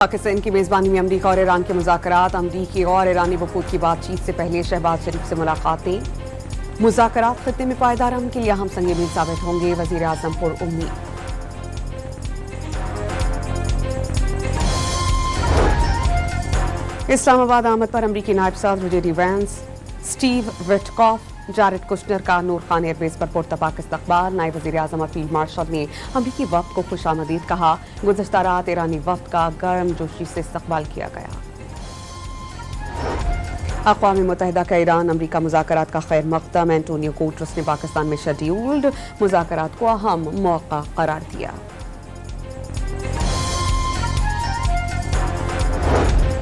पाकिस्तान की मेजबानी में अमरीका और ईरान के मुज़ाकरात। अमरीकी और ईरानी वफूद की बातचीत से पहले शहबाज शरीफ से मुलाकातें। मुज़ाकरात खित्ते में पायदार अमन के लिए अहम संग-ए-मील साबित होंगे, वज़ीर आज़म पुरउम्मीद। इस्लामाबाद आमद पर अमरीकी नायब सदर JD Vance, Steve Witkoff, Jared Kushner का नूर खान एयरबेस पर पुरतपाक इस्तकबाल। नायब वज़ीर आज़म और फील्ड मार्शल ने अमरीकी वफ्द को खुशामदीद कहा। गुज़श्ता रात ईरानी वफ्द का गर्मजोशी से इस्तकबाल किया गया। अक़वाम मुत्तहिदा का ईरान अमरीका मुज़ाकरात का खैर मक़दम। एंटोनियो गुटेरेस ने पाकिस्तान में शेड्यूल्ड मुज़ाकरात को अहम मौका करार दिया।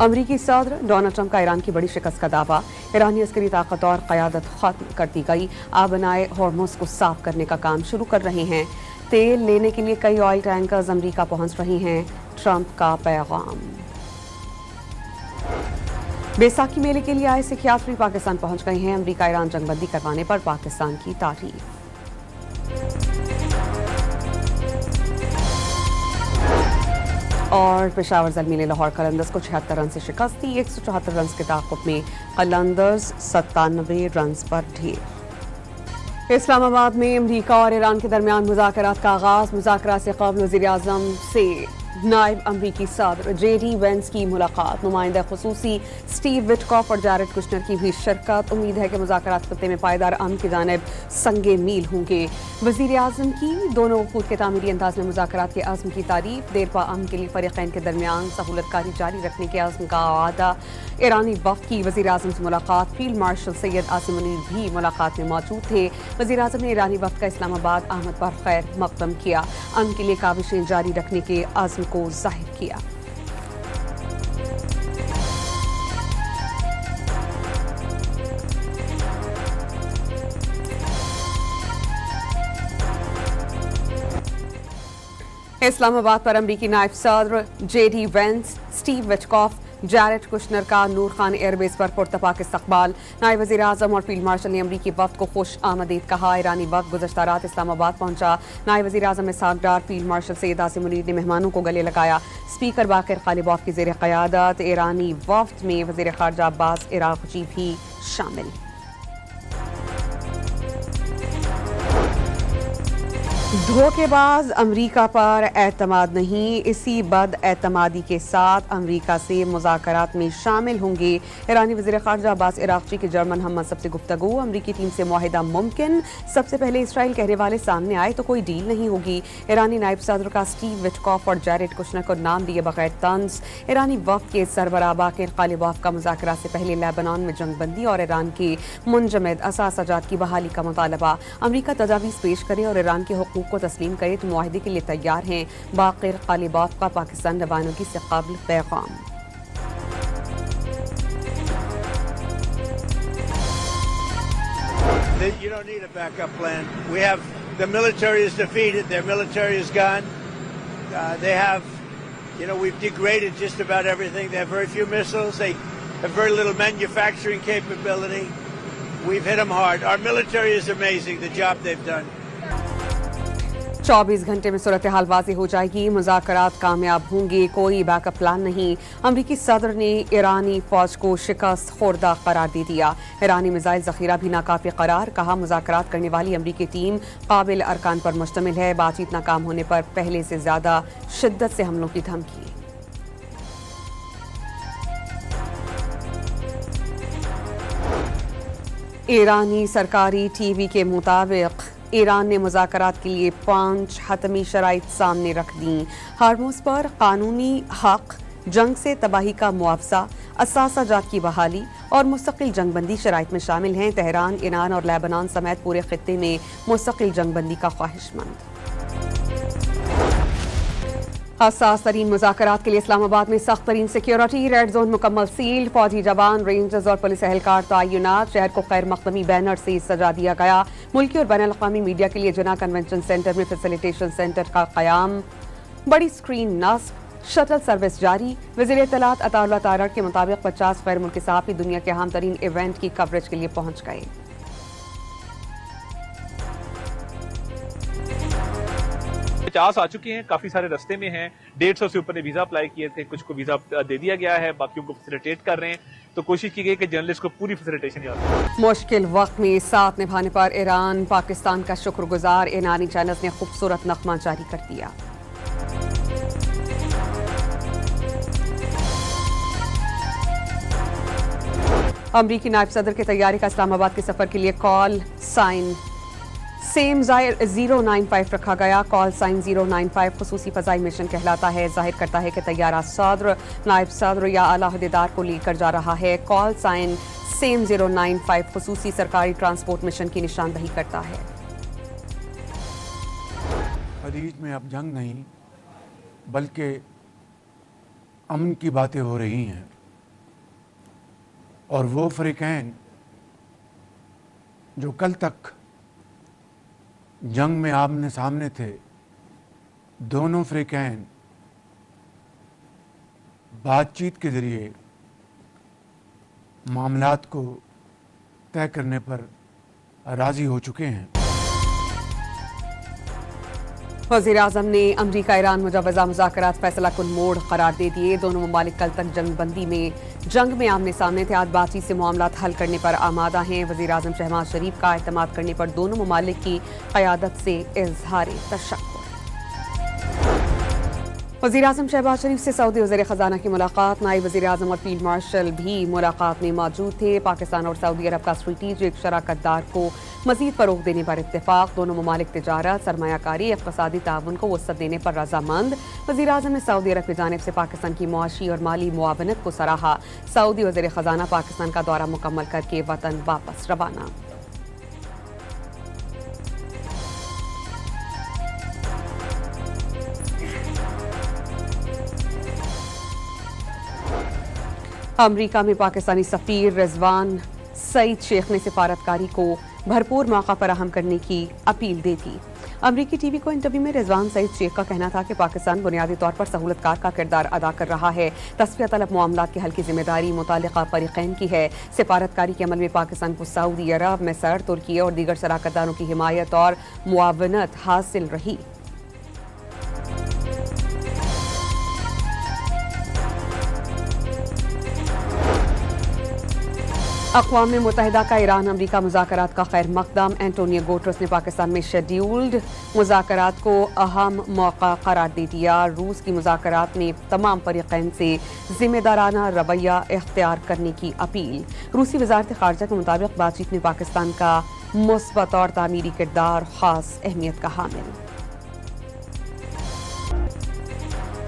अमरीकी सदर डोनाल्ड ट्रंप का ईरान की बड़ी शिकस्त का दावा। ईरानी अस्करी ताकत और क़यादत खत्म कर दी गई। आबनाए हॉर्मुज़ को साफ करने का काम शुरू कर रहे हैं। तेल लेने के लिए कई ऑयल टैंकर्स अमरीका पहुंच रही हैं। ट्रंप का पैगाम। बैसाखी मेले के लिए आए सिख यात्री पाकिस्तान पहुंच गए हैं। अमरीका ईरान जंगबंदी करवाने पर पाकिस्तान की तारीफ। और पेशावर ज़ल्मी ने लाहौर कलंदर्स को 76 रन से शिकस्त दी। 174 रन के ताक़ुब में कलंदर्स 97 रन पर ढेर। इस्लामाबाद में अमरीका और ईरान के दरमियान मुज़ाकरात का आगाज़। मुज़ाकरात से क़ब्ल वज़ीर आज़म से नायब अमरीकी सदर जेडी वेंस की मुलाकात। नुमाइंदा ख़ुसूसी स्टीव विटकॉफ और जारेड कुशनर की भी शिरकत। उम्मीद है कि मुज़ाकरात खित्ते में पायदार अमन की जानिब संग-ए-मील होंगे। वज़ीर आज़म की दोनों वफूद के तामीरी अंदाज में मुज़ाकरात के अज़्म की तारीफ। देरपा अमन के लिए फ़रीक़ैन के दरमियान सहूलतकारी जारी रखने के अज़्म का वादा। ईरानी वफ़द की वज़ीर आज़म से मुलाकात। फील्ड मार्शल सैयद आसिम मुनीर भी मुलाकात में मौजूद थे। वज़ीर आज़म ने ईरानी वफ़द का इस्लामाबाद आमद पर खैर मक़दम किया। अमन के लिए काविशें जारी रखने के अज़्म को जाहिर किया। इस्लामाबाद पर अमरीकी नायब सदर JD Vance, Steve Witkoff, Jared Kushner का नूर खान एयरबेस पर पुरतपाक इस्तकबाल। नायब वज़ीर आज़म और फील्ड मार्शल ने अमरीकी वफ़द को खुश आमदीद कहा। ईरानी वफ़द गुज़श्ता रात इस्लामाबाद पहुंचा। नायब वज़ीर आज़म इस्हाक़, फील्ड मार्शल सैयद आसिम मुनीर ने मेहमानों को गले लगाया। स्पीकर बाक़िर ग़ालिबॉफ की ज़ेर क़यादत ईरानी वफ़द में वज़ीर ख़ारजा अब्बास इराग़ची भी शामिल। धोखेबाज अमरीका पर एतमाद नहीं, इसी बद एतमादी के साथ अमरीका से मुज़ाकरात में शामिल होंगे। ईरानी वज़ीर ख़ारजा अब्बास इराग़ची के जर्मन हम मनसब से गुफ्तगू। अमरीकी टीम से मुआहिदा मुमकिन। सबसे पहले इसराइल कहने वाले सामने आए तो कोई डील नहीं होगी। ईरानी नायब सदर का स्टीव विटकॉफ और जारेड कुशनर को नाम दिए बगैर तंज। ईरानी वफ़द के सरबराह बाक़िर ग़ालिबॉफ का मुज़ाकरात से पहले लेबनान में जंगबंदी और ईरान के मुंजमद असासाजात की बहाली का मुतालबा। अमरीका तजावीज़ पेश करे और ईरान के हुकूक़ को तस्लीम करे तो मुआहिदे के लिए तैयार हैं। बाक़िर ग़ालिबॉफ का पाकिस्तान नुमाइंदगी से क़ब्ल पैगाम। You don't need a backup plan. We have the military is defeated. Their military is gone. They have, we've degraded just about everything. They have very few missiles. They have very little manufacturing capability. We've hit them hard. Our military is amazing, the job they've done. 24 घंटे में सूरत हाल वाज़ेह हो जाएगी। मुज़ाकरात कामयाब होंगे, कोई backup plan नहीं। अमरीकी सदर ने ईरानी फौज को शिकस्त खुर्दा करार दे दिया। ईरानी मिसाइल ज़ख़ीरा भी नाकाफ़ी करार। कहा मुज़ाकरात करने वाली अमरीकी टीम काबिल अरकान पर मुश्तमिल है। बातचीत नाकाम होने पर पहले से ज़्यादा शिद्दत से हमलों की धमकी। ईरानी सरकारी टीवी के मुताबिक ईरान ने मुज़ाकरात के लिए 5 हतमी शराइत सामने रख दी। हॉर्मुज़ पर कानूनी हक, जंग से तबाही का मुआवजा, असासाजात की बहाली और मुस्तकिल जंगबंदी शराइत में शामिल हैं। तेहरान, ईरान और लेबनान समेत पूरे खित्ते में मुस्तकिल जंगबंदी का ख्वाहिशमंद। हसास तरीन मुज़ाकरात के लिए इस्लामाबाद में सख्त तरीन सिक्योरिटी। रेड जोन मुकम्मल सील। फौजी जवान, रेंजर्स और पुलिस एहलकार तैनात। शहर को खैर मक़दमी बैनर से सजा दिया गया। मुल्की और बैनुल-अक़वामी मीडिया के लिए जिना कन्वेंशन सेंटर में फैसिलिटेशन सेंटर का क़याम। बड़ी स्क्रीन नस्ब। शटल सर्विस जारी। वज़ीर इत्तलात अताउल्लाह तारड़ के मुताबिक 50 गैर मुल्की सहाफ़ी दुनिया के अहम तरीन इवेंट की कवरेज के लिए पहुँच गए। 50 आ चुके हैं, काफी सारे रास्ते में हैं। 150 से ऊपर ने वीजा अप्लाई किए थे, कुछ को वीजा दे दिया गया है, बाकियों को फैसिलिटेट कर रहे हैं। तो कोशिश की गई कि जर्नलिस्ट को पूरी फैसिलिटेशन याद। मुश्किल वक्त में साथ निभाने पर ईरान पाकिस्तान का शुक्रगुजार। ईरानी चैनल्स ने खूबसूरत नगमा जारी कर दिया। अमरीकी नायब सदर के तैयारी का इस्लामाबाद के सफर के लिए कॉल साइन सेम जाहिर 095 रखा गया। कॉल साइन 095 खुसूसी फजाई मिशन कहलाता है, जाहिर करता है कि तैयारा सदर, नायब सदर या आला अहदेदार को लीड कर जा रहा है। कॉल साइन सेम 095 खुसूसी सरकारी ट्रांसपोर्ट मिशन की निशानदही करता है। खलीज में अब जंग नहीं बल्कि अमन की बातें हो रही हैं, और वो फ़रीक़ैन जो कल तक जंग में आमने सामने थे, दोनों फ़रीक़ैन बातचीत के ज़रिए मामलात को तय करने पर राज़ी हो चुके हैं। वज़ीर आज़म ने अमरीका ईरान मुजवज़ा मुज़ाकरात फैसला कुन मोड़ करार दे दिए। दोनों ममालिक कल तक जंग में आमने सामने थे, आज बातचीत से मामलात हल करने पर आमादा हैं। वज़ीर आज़म शहबाज शरीफ का एतमाद करने पर दोनों ममालिक की क़यादत से इज़हार तशक्कुर। वज़ीर आज़म शहबाज शरीफ से सऊदी वज़ीर ख़ज़ाना की मुलाकात। नायब वज़ीर आज़म और फील्ड मार्शल भी मुलाकात में मौजूद थे। पाकिस्तान और सऊदी अरब का स्ट्रेटेजिक शराकतदार को मज़ीद फ़रोग़ देने पर इत्तेफाक। दोनों ममालिक तिजारत, सरमायाकारी, इक़्तिसादी ताउन को वसअत देने पर रज़ामंद। वज़ीर आज़म ने सऊदी अरब की जानिब से पाकिस्तान की मुआशी और माली मुआवनत को सराहा। सऊदी वज़ीर ख़ज़ाना पाकिस्तान का दौरा मुकम्मल करके वतन वापस रवाना। अमरीका में पाकिस्तानी सफ़ीर रिजवान सईद शेख ने सिफारतकारी को भरपूर मौका फराहम करने की अपील दी थी। अमरीकी टीवी को इंटरव्यू में रिजवान सईद शेख का कहना था कि पाकिस्तान बुनियादी तौर पर सहूलतकार का किरदार अदा कर रहा है। तस्फिया तलब मामलात के हल की जिम्मेदारी मुतालिका फरीक़ैन की है। सिफारतकारी के अमल में पाकिस्तान को सऊदी अरब, मिस्र, तुर्की और दीगर शराकतदारों की हिमायत और मुआवनत हासिल रही। अक़वाम मुत्तहिदा का ईरान अमरीका मुज़ाकरात का खैर मक़दम। एंटोनियो गुटेरेस ने पाकिस्तान में शेड्यूल्ड मुज़ाकरात को अहम मौका करार दे दिया। रूस की मुज़ाकरात में तमाम फ़रीक़ैन से ज़िम्मेदाराना रवैया इख्तियार करने की अपील। रूसी वज़ारत ख़ारजा के मुताबिक बातचीत में पाकिस्तान का मुस्बत और तामीरी किरदार ख़ास अहमियत का हामिल।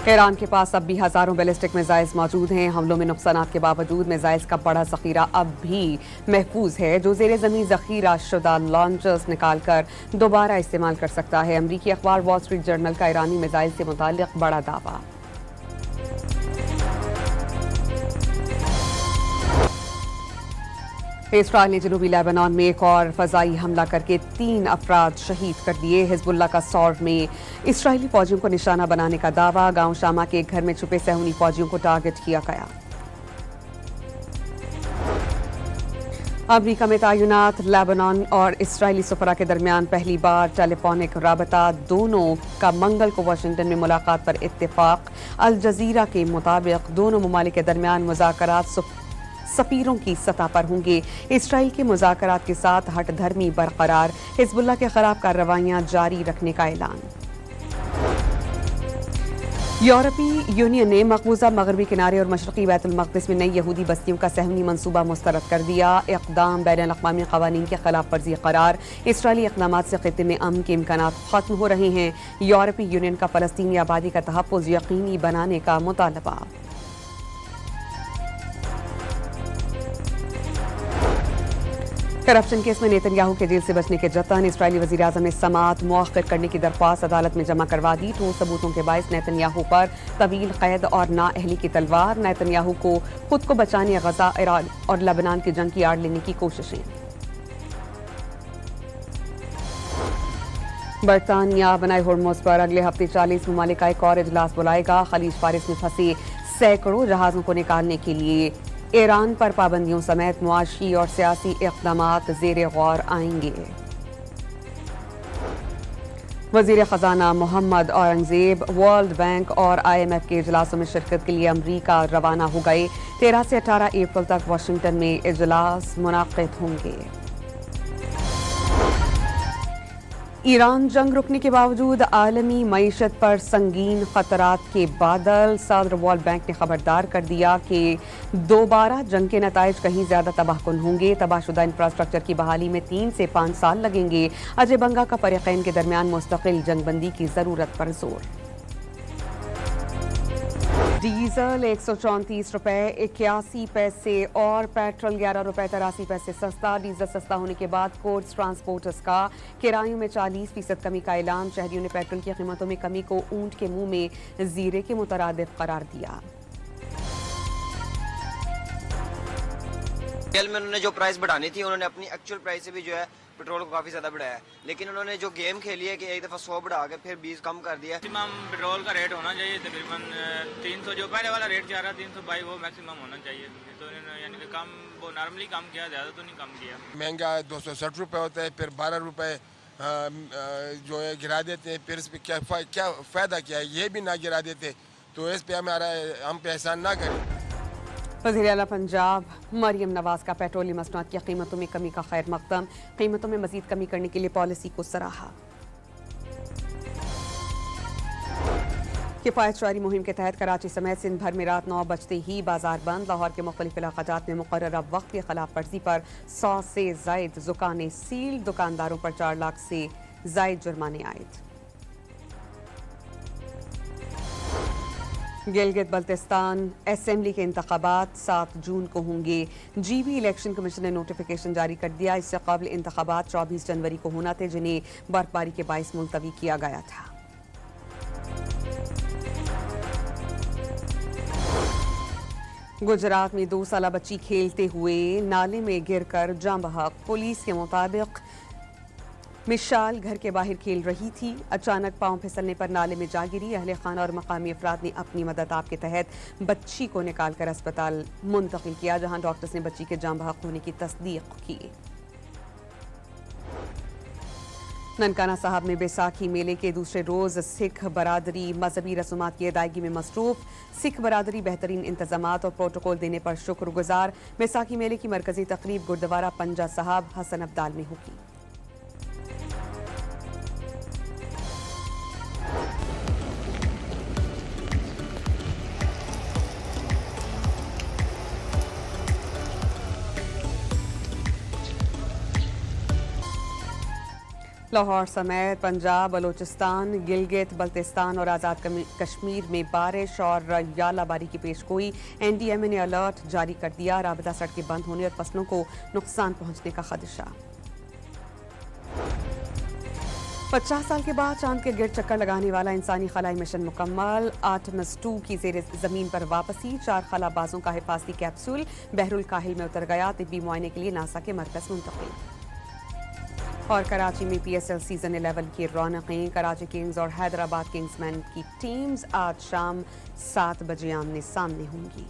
ईरान के पास अब भी हज़ारों बैलिस्टिक मिसाइल्स मौजूद हैं। हमलों में नुकसानात के बावजूद मिसाइल्स का बड़ा ज़ख़ीरा अब भी महफूज है, जो ज़ेर ज़मीन ज़ख़ीरा शुदा लॉन्चर्स निकाल कर दोबारा इस्तेमाल कर सकता है। अमरीकी अखबार वॉल स्ट्रीट जर्नल का ईरानी मिसाइल से मुताल्लिक़ बड़ा दावा। इसराइल ने जनूबी लेबनान में एक और फ़ज़ाई हमला करके 3 अफराद शहीद कर दिए। हिज़्बुल्लाह का सौर में इसराइली फ़ौजियों को निशाना बनाने का दावा। गांव शामा के एक घर में छुपे सहूनी फ़ौजियों को टारगेट किया गया। अमरीका में तैनात लेबनान और इसराइली सफ़रा के दरमियान पहली बार टेलीफोनिक राबता। दोनों का मंगल को वाशिंगटन में मुलाकात पर इत्तेफाक। अल जज़ीरा के मुताबिक दोनों ममालिक के दरमियान मुज़ाकरात सफ़ीरों की सतह पर होंगे। इसराइल के मुज़ाकरात के साथ हट धर्मी बरकरार। हिज़्बुल्लाह के खिलाफ कार्रवाइयां जारी रखने का ऐलान। यूरोपीय यूनियन ने मकबूजा मगरबी किनारे और मशरक़ी बैतुल मक़दिस में नई यहूदी बस्तियों का सहमी मनसूबा मुस्तरद कर दिया। इक़दाम बैनुल अक़वामी क़वानीन के खिलाफ वर्जी करार। इसराइली इक़दामात से ख़ित्ते में अमन के इम्कानात ख़त्म हो रहे हैं। यूरोपीय यूनियन का फ़लस्तीनी आबादी का तहफ़्फ़ुज़ यकीनी बनाने का मुतालबा। करप्शन केस में नेतन्याहू के जेल से बचने के जतन। इसराइली वज़ीर आज़म ने समाअत मुअख्खर करने की दरख्वास्त अदालत में जमा करवा दी। ठोस सबूतों के बायस नेतन्याहू पर तवील कैद और नाअहली की तलवार। नेतन्याहू को खुद को बचाने गजा, ईरान और लबनान की जंग की आड़ लेने की कोशिशें। बरतानिया बनाए हॉर्मुज़ पर अगले हफ्ते 40 ममालिक का एक और इजलास बुलाएगा। खलीज फारिस में फंसे सैकड़ों जहाज़ों को निकालने के लिए ईरान पर पाबंदियों समेत मुआशी और सियासी इक़दामात ज़ेर गौर आएंगे। वजीर खजाना मोहम्मद औरंगजेब वर्ल्ड बैंक और IMF के इजलासों में शिरकत के लिए अमरीका रवाना हो गए। 13 से 18 अप्रैल तक वाशिंगटन में इजलास मुनाक़िद होंगे। ईरान जंग रुकने के बावजूद आलमी मईशत पर संगीन खतरात के बादल। सदर वर्ल्ड बैंक ने खबरदार कर दिया कि दोबारा जंग के नताइज कहीं ज्यादा तबाहकुन होंगे। तबाहशुदा इंफ्रास्ट्रक्चर की बहाली में 3 से 5 साल लगेंगे। अजय बंगा का फरीकैन के दरमियान मुस्तकिल जंगबंदी की जरूरत पर जोर। डीजल 134 रुपए 81 पैसे और पेट्रोल 11 रुपए 83 पैसे सस्ता। डीजल सस्ता होने के बाद कोर्ट्स ट्रांसपोर्टर्स का किरायों में 40% कमी का ऐलान। शहरियों ने पेट्रोल की कीमतों में कमी को ऊंट के मुंह में जीरे के मुतरादिफ करार दिया। में उन्होंने जो प्राइस बढ़ानी थी, उन्होंने अपनी एक्चुअल प्राइस से भी जो है पेट्रोल को काफी ज्यादा बढ़ाया है, लेकिन उन्होंने जो गेम खेली है कि एक दफा 100 बढ़ा के फिर 20 कम कर दिया। मैक्सिमम पेट्रोल का रेट होना चाहिए तकरीबन 300, जो पहले वाला रेट जा रहा 322 वो मैक्सिमम होना चाहिए। तो यानी कि कम वो नॉर्मली कम किया, ज्यादा तो नहीं कम किया। महंगा 260 रुपए होता है, फिर 12 रुपए जो है गिरा देते हैं। फिर इस पर क्या फायदा क्या है, ये भी ना गिरा देते तो इस पे हम पे एहसान ना करें। वज़ीर आला पंजाब मरियम नवाज का पेट्रोलियम मसनूआत की कीमतों में कमी का खैर मकदम। कीमतों में मजीद कमी करने के लिए पॉलिसी को सराहा। किफायत शुआरी मुहिम के तहत कराची समेत सिंध भर में रात 9 बजते ही बाजार बंद। लाहौर के मुख्तलिफ इलाक़ात में मुकर्ररा वक्त की खिलाफ वर्जी पर 100 से जायद दुकानें सील। दुकानदारों पर 4 लाख से जायद जुर्माने आयद। गिलगित बल्तिस्तान असेंबली के इंतखाबात 7 जून को होंगे। GB इलेक्शन कमीशन ने नोटिफिकेशन जारी कर दिया। इससे कबल इंतखाबात 24 जनवरी को होना थे, जिन्हें बर्फबारी के बाइस मुलतवी किया गया था। गुजरात में 2 साला बच्ची खेलते हुए नाले में गिरकर जाँ बहक। पुलिस के मुताबिक मिशाल घर के बाहर खेल रही थी, अचानक पांव फिसलने पर नाले में जा गिरी। अहले खाना और मकामी अफराद ने अपनी मदद आप के तहत बच्ची को निकालकर अस्पताल मुंतकिल किया, जहां डॉक्टर्स ने बच्ची के जाँ बहक होने की तस्दीक की। ननकाना साहब में बैसाखी मेले के दूसरे रोज सिख बरादरी मजहबी रसूमात की अदायगी में मसरूफ। सिख बरादरी बेहतरीन इंतजामात और प्रोटोकॉल देने पर शुक्रगुजार। बैसाखी मेले की मरकजी तकरीब गुरुद्वारा पंजा साहब हसन अब्दाल में होगी। लाहौर समेत पंजाब, बलोचिस्तान, गिलगित बल्तिस्तान और आज़ाद कश्मीर में बारिश और यालाबारी की पेशगोई। NDMA ने अलर्ट जारी कर दिया। राबता सड़कें बंद होने और फसलों को नुकसान पहुंचने का खदशा। 50 साल के बाद चांद के गिर्द चक्कर लगाने वाला इंसानी खलाई मिशन मुकम्मल। आर्टेमिस 2 की जेर जमीन पर वापसी। 4 खलाबाजों का हिफाजती कैप्सूल बहरुल काहिल में उतर गया। तिब्बी मुआयने के लिए नासा के मरकज मुंतकिल। और कराची में PSL सीजन 11 की रौनकें। कराची किंग्स और हैदराबाद किंग्समैन की टीम्स आज शाम 7 बजे आमने सामने होंगी।